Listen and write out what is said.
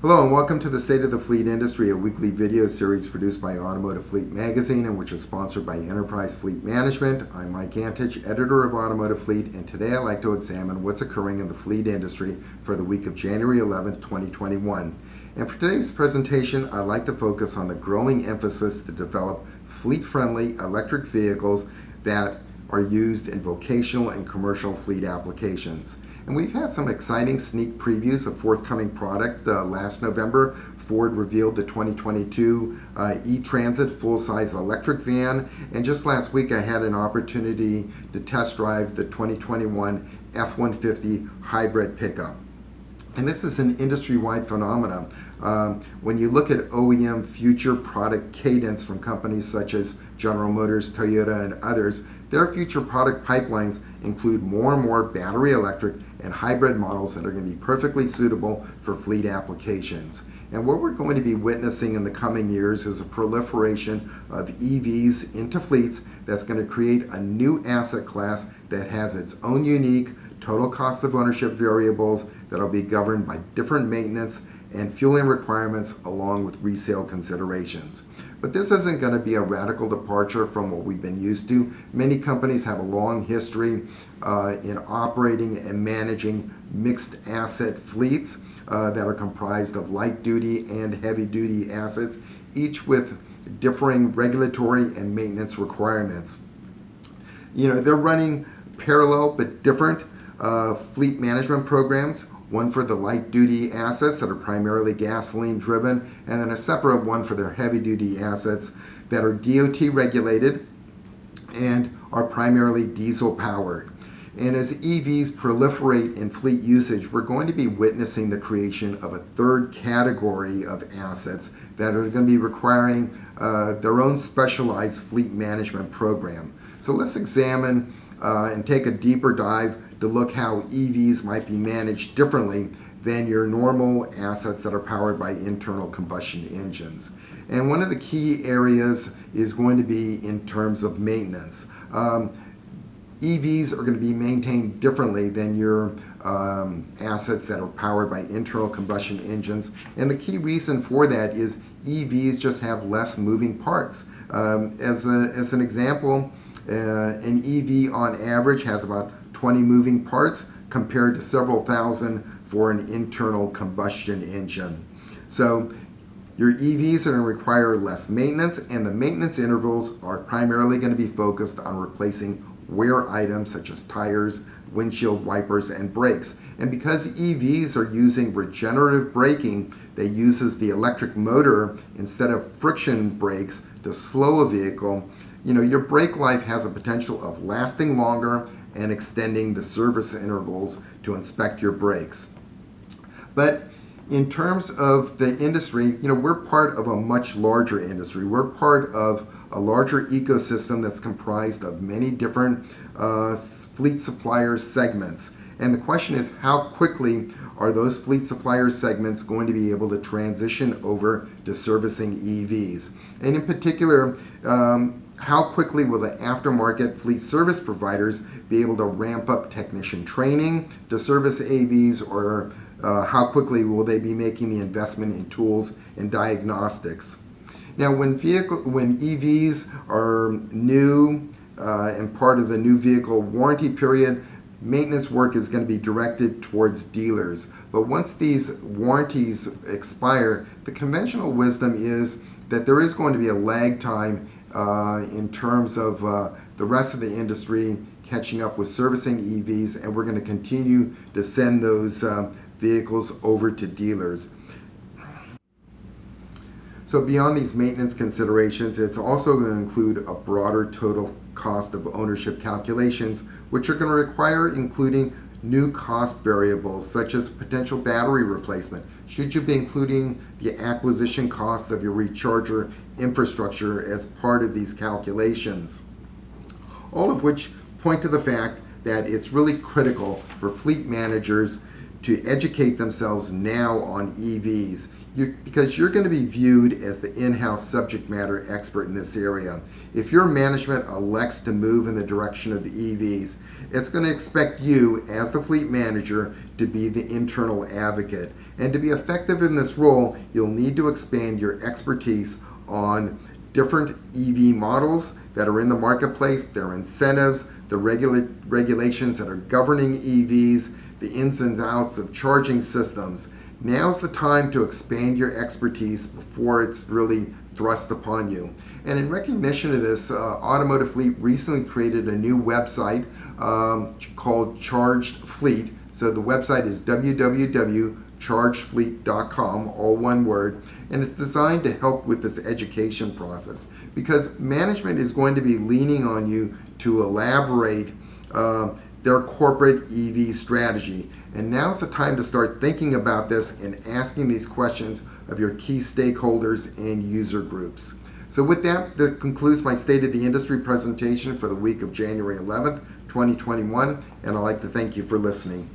Hello and welcome to the State of the Fleet Industry, a weekly video series produced by Automotive Fleet magazine and which is sponsored by Enterprise Fleet Management. I'm Mike Antich, editor of Automotive Fleet, and today I'd like to examine what's occurring in the fleet industry for the week of January 11th, 2021. And for today's presentation, I'd like to focus on the growing emphasis to develop fleet-friendly electric vehicles that are used in vocational and commercial fleet applications. And we've had some exciting sneak previews of forthcoming product. Last November, Ford revealed the 2022 E-Transit full-size electric van. And just last week, I had an opportunity to test drive the 2021 F-150 hybrid pickup. And this is an industry-wide phenomenon. When you look at OEM future product cadence from companies such as General Motors, Toyota, and others, their future product pipelines include more and more battery electric and hybrid models that are going to be perfectly suitable for fleet applications. And what we're going to be witnessing in the coming years is a proliferation of EVs into fleets that's going to create a new asset class that has its own unique total cost of ownership variables that will be governed by different maintenance and fueling requirements along with resale considerations. But this isn't going to be a radical departure from what we've been used to. Many companies have a long history in operating and managing mixed asset fleets that are comprised of light duty and heavy duty assets, each with differing regulatory and maintenance requirements. They're running parallel but different fleet management programs, one for the light duty assets that are primarily gasoline driven, and then a separate one for their heavy duty assets that are DOT regulated and are primarily diesel powered. And as EVs proliferate in fleet usage, we're going to be witnessing the creation of a third category of assets that are going to be requiring their own specialized fleet management program. So let's examine and take a deeper dive to look how EVs might be managed differently than your normal assets that are powered by internal combustion engines. And one of the key areas is going to be in terms of maintenance. EVs are going to be maintained differently than your assets that are powered by internal combustion engines. And the key reason for that is EVs just have less moving parts. As an example, an EV on average has about 20 moving parts compared to several thousand for an internal combustion engine. So your EVs are going to require less maintenance, and the maintenance intervals are primarily going to be focused on replacing wear items such as tires, windshield wipers, and brakes. And because EVs are using regenerative braking that uses the electric motor instead of friction brakes to slow a vehicle, your brake life has a potential of lasting longer and extending the service intervals to inspect your brakes. But in terms of the industry, we're part of a much larger industry. We're part of a larger ecosystem that's comprised of many different fleet supplier segments. And the question is, how quickly are those fleet supplier segments going to be able to transition over to servicing EVs? And in particular, how quickly will the aftermarket fleet service providers be able to ramp up technician training to service AVs, or how quickly will they be making the investment in tools and diagnostics? Now, when EVs are new and part of the new vehicle warranty period, maintenance work is going to be directed towards dealers. But once these warranties expire, the conventional wisdom is that there is going to be a lag time in terms of the rest of the industry catching up with servicing EVs, and we're going to continue to send those vehicles over to dealers. So beyond these maintenance considerations, it's also going to include a broader total cost of ownership calculations, which are going to require including new cost variables such as potential battery replacement. Should you be including the acquisition cost of your recharger infrastructure as part of these calculations? All of which point to the fact that it's really critical for fleet managers to educate themselves now on EVs, because you're going to be viewed as the in-house subject matter expert in this area. If your management elects to move in the direction of EVs, it's going to expect you as the fleet manager to be the internal advocate. And to be effective in this role, you'll need to expand your expertise on different EV models that are in the marketplace, their incentives, the regulations that are governing EVs, the ins and outs of charging systems. Now's the time to expand your expertise before it's really thrust upon you. And in recognition of this, Automotive Fleet recently created a new website called Charged Fleet. So the website is www.chargedfleet.com, all one word, and it's designed to help with this education process, because management is going to be leaning on you to elaborate their corporate EV strategy. And now's the time to start thinking about this and asking these questions of your key stakeholders and user groups. So with that, that concludes my State of the Industry presentation for the week of January 11th, 2021, and I'd like to thank you for listening.